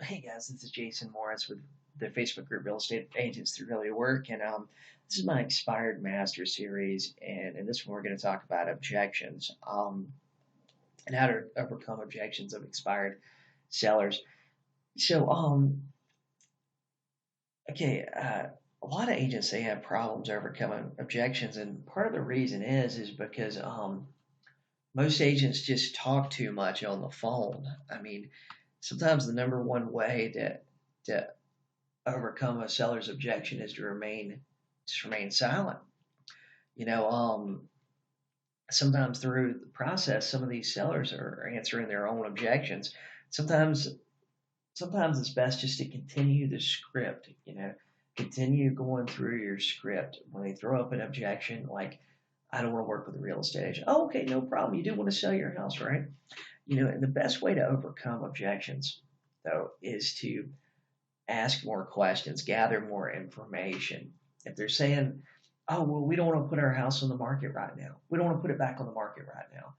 Hey guys, this is Jason Morris with the Facebook group Real Estate Agents Through Realty Work, and this is my Expired Master series, and in this one we're going to talk about objections, and how to overcome objections of expired sellers. So, okay, a lot of agents they have problems overcoming objections, and part of the reason is because most agents just talk too much on the phone. I mean, sometimes the number one way to overcome a seller's objection is to remain silent. You know, sometimes through the process, some of these sellers are answering their own objections. Sometimes, sometimes it's best just to continue the script. Continue going through your script when they throw up an objection, like I don't want to work with a real estate agent. Oh, okay, no problem. You do want to sell your house, right? And the best way to overcome objections, though, is to ask more questions, gather more information. If they're saying, oh, well, we don't want to put our house on the market right now, we don't want to put it back on the market right now.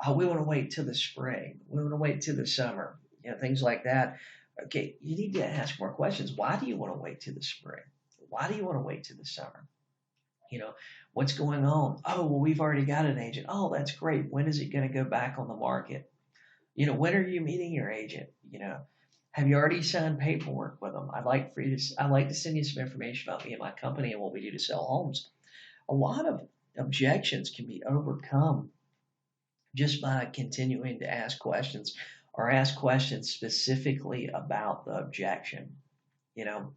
Oh, we want to wait till the spring, we want to wait till the summer, things like that. Okay, you need to ask more questions. Why do you want to wait till the spring? Why do you want to wait till the summer? You know, what's going on? Oh, well, we've already got an agent. Oh, that's great. When is it going to go back on the market? When are you meeting your agent? Have you already signed paperwork with them? I'd like to send you some information about me and my company and what we do to sell homes. A lot of objections can be overcome just by continuing to ask questions or ask questions specifically about the objection. You know,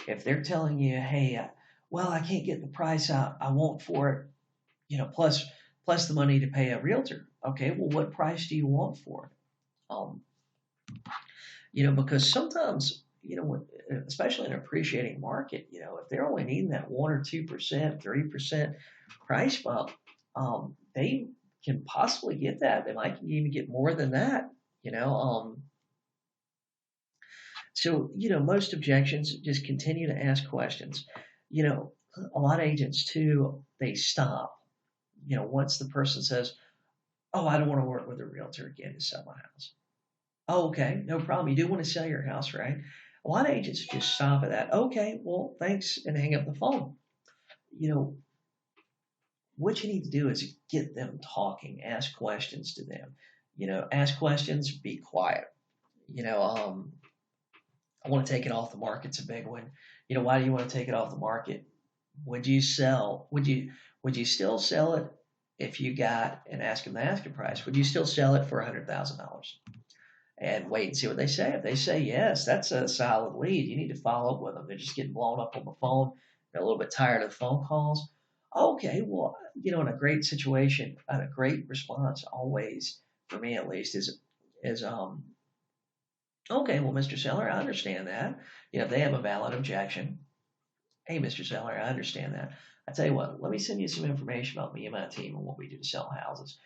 if they're telling you, hey, well, I can't get the price I want for it, plus the money to pay a realtor. Okay, well, what price do you want for it? Because sometimes, especially in an appreciating market, if they're only needing that 1 or 2%, 3% price bump, they can possibly get that. They might even get more than that, you know. Most objections just continue to ask questions. A lot of agents too, they stop, once the person says, oh, I don't want to work with a realtor again to sell my house. Oh, okay, no problem. You do want to sell your house, right? A lot of agents just stop at that. Okay, well, thanks, and hang up the phone. You know, what you need to do is get them talking, ask questions to them. Ask questions, be quiet. I want to take it off the market. It's a big one. Why do you want to take it off the market? Would you sell? Would you still sell it if you got and ask them the asking price? Would you still sell it for $100,000? And wait and see what they say. If they say yes, that's a solid lead. You need to follow up with them. They're just getting blown up on the phone. They're a little bit tired of the phone calls. Okay, well, in a great situation, and a great response always, for me at least, is okay, well, Mr. Seller, I understand that. If they have a valid objection, hey, Mr. Seller, I understand that. I tell you what, let me send you some information about me and my team and what we do to sell houses.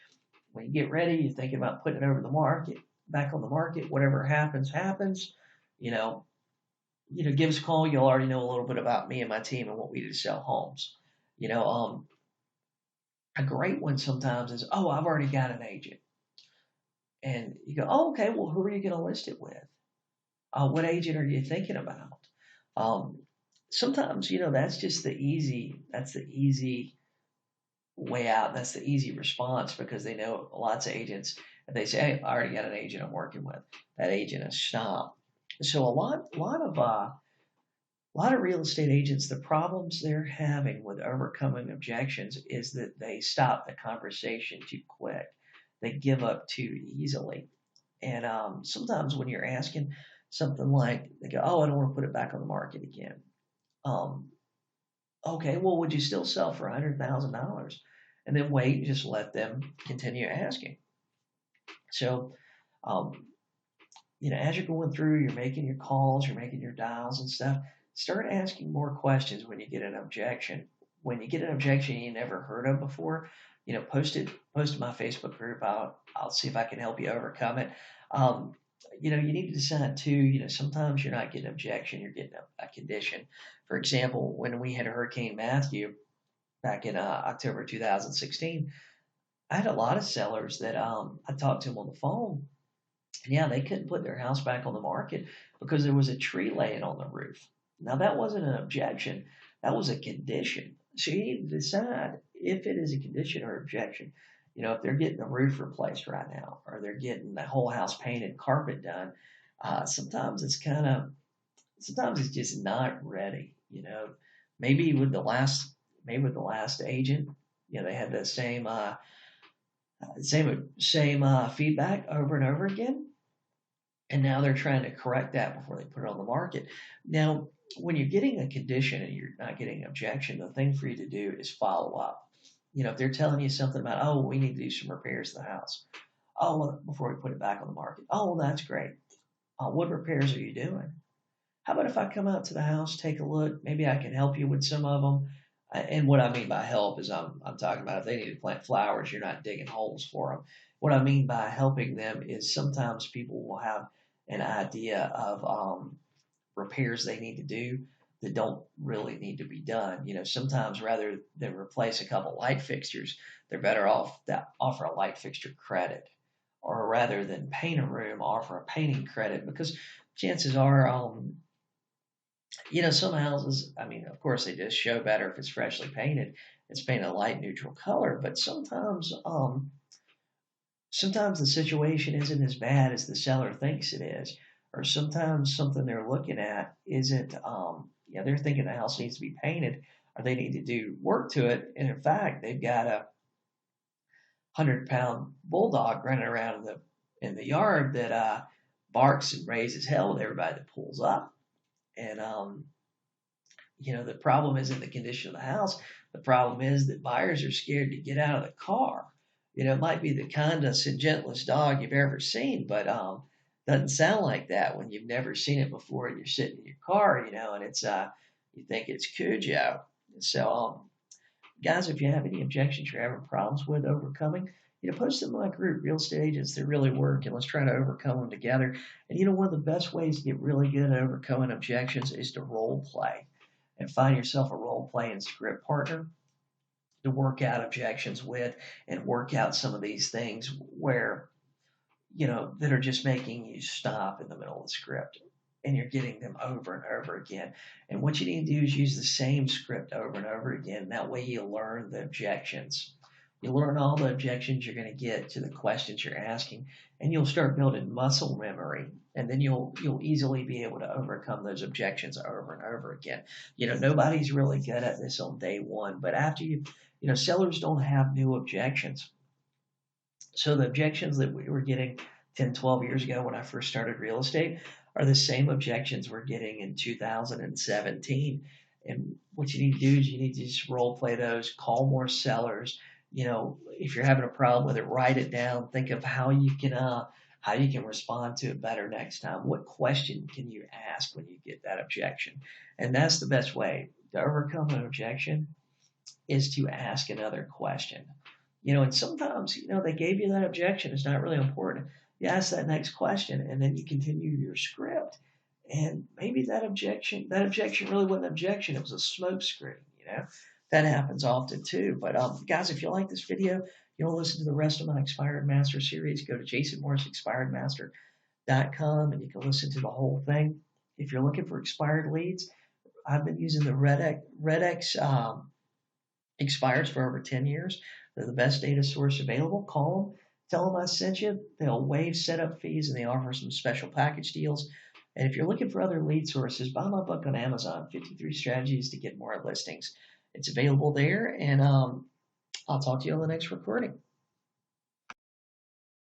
When you get ready, you're thinking about putting it over the market, back on the market, whatever happens, happens. Give us a call. You'll already know a little bit about me and my team and what we do to sell homes. A great one sometimes is, oh, I've already got an agent. And you go, oh, okay, well, who are you going to list it with? What agent are you thinking about? Sometimes, that's just that's the easy way out. That's the easy response because they know lots of agents, if they say, hey, I already got an agent I'm working with, that agent is stopped. So a lot of real estate agents, the problems they're having with overcoming objections is that they stop the conversation too quick. They give up too easily. And sometimes when you're asking something like, they go, oh, I don't want to put it back on the market again. Okay, well, would you still sell for $100,000? And then wait and just let them continue asking. So, as you're going through, you're making your calls, you're making your dials and stuff, start asking more questions when you get an objection. When you get an objection you never heard of before, post it in my Facebook group. I'll see if I can help you overcome it. You need to decide too, sometimes you're not getting an objection, you're getting a condition. For example, when we had Hurricane Matthew back in October 2016, I had a lot of sellers that I talked to them on the phone, And yeah, they couldn't put their house back on the market because there was a tree laying on the roof. Now, that wasn't an objection, that was a condition. So you need to decide if it is a condition or objection. If they're getting the roof replaced right now, or they're getting the whole house painted, carpet done, sometimes sometimes it's just not ready. Maybe with the last, agent, they had the same feedback over and over again, and now they're trying to correct that before they put it on the market. Now, when you're getting a condition and you're not getting an objection, the thing for you to do is follow up. If they're telling you something about, oh, we need to do some repairs to the house. Oh, well, before we put it back on the market. Oh, well, that's great. What repairs are you doing? How about if I come out to the house, take a look? Maybe I can help you with some of them. And what I mean by help is I'm talking about if they need to plant flowers, you're not digging holes for them. What I mean by helping them is sometimes people will have an idea of repairs they need to do that don't really need to be done. Sometimes rather than replace a couple light fixtures, they're better off to offer a light fixture credit, or rather than paint a room, offer a painting credit, because chances are, some houses, of course, they just show better if it's freshly painted. It's painted a light neutral color, but sometimes the situation isn't as bad as the seller thinks it is, or sometimes something they're looking at isn't. They're thinking the house needs to be painted, or they need to do work to it, and in fact, they've got a 100-pound bulldog running around in the yard that barks and raises hell with everybody that pulls up. And the problem isn't the condition of the house. The problem is that buyers are scared to get out of the car. It might be the kindest and gentlest dog you've ever seen, but doesn't sound like that when you've never seen it before and you're sitting in your car, and it's you think it's Cujo. So, guys, if you have any objections you're having problems with overcoming, post them in my group, Real Estate Agents That Really Work, and let's try to overcome them together. And one of the best ways to get really good at overcoming objections is to role play and find yourself a role play and script partner to work out objections with, and work out some of these things where, that are just making you stop in the middle of the script, and you're getting them over and over again. And what you need to do is use the same script over and over again. That way you learn the objections. You learn all the objections you're going to get to the questions you're asking, and you'll start building muscle memory, and then you'll easily be able to overcome those objections over and over again. Nobody's really good at this on day one, but after sellers don't have new objections. So the objections that we were getting 10, 12 years ago when I first started real estate are the same objections we're getting in 2017. And what you need to do is you need to just role play those, call more sellers. If you're having a problem with it, write it down. Think of how you can respond to it better next time. What question can you ask when you get that objection? And that's the best way to overcome an objection, is to ask another question. And sometimes, they gave you that objection. It's not really important. You ask that next question, and then you continue your script. And maybe that objection really wasn't an objection. It was a smoke screen, That happens often too. But guys, if you like this video, you want to listen to the rest of my Expired Master series, go to jasonmorrisexpiredmaster.com, and you can listen to the whole thing. If you're looking for expired leads, I've been using the RedX expires for over 10 years. They're the best data source available. Call them, tell them I sent you. They'll waive setup fees, and they offer some special package deals. And if you're looking for other lead sources, buy my book on Amazon, 53 Strategies to Get More Listings. It's available there, and I'll talk to you on the next recording.